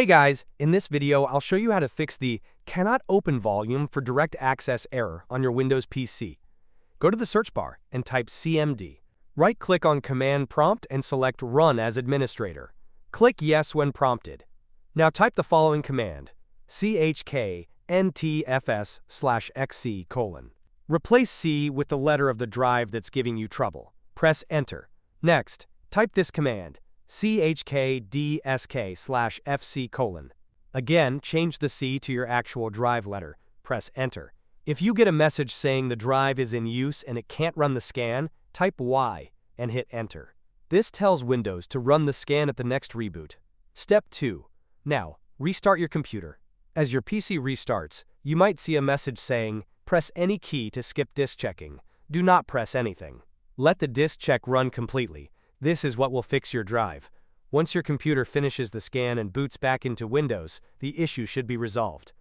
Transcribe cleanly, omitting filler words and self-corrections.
guys, in this video I'll show you how to fix the cannot open volume for direct access error on your Windows PC. Go to the search bar and type CMD. Right-click on Command Prompt and select Run as Administrator. Click Yes when prompted. Now type the following command, chkdsk/xc:. Replace C with the letter of the drive that's giving you trouble. Press Enter. Next, type this command, chkdsk/fc:. Again, change the C to your actual drive letter. Press Enter. If you get a message saying the drive is in use and it can't run the scan, type Y and hit Enter. This tells Windows to run the scan at the next reboot. Step 2. Now, restart your computer. As your PC restarts, you might see a message saying, press any key to skip disk checking. Do not press anything. Let the disk check run completely. This is what will fix your drive. Once your computer finishes the scan and boots back into Windows, the issue should be resolved.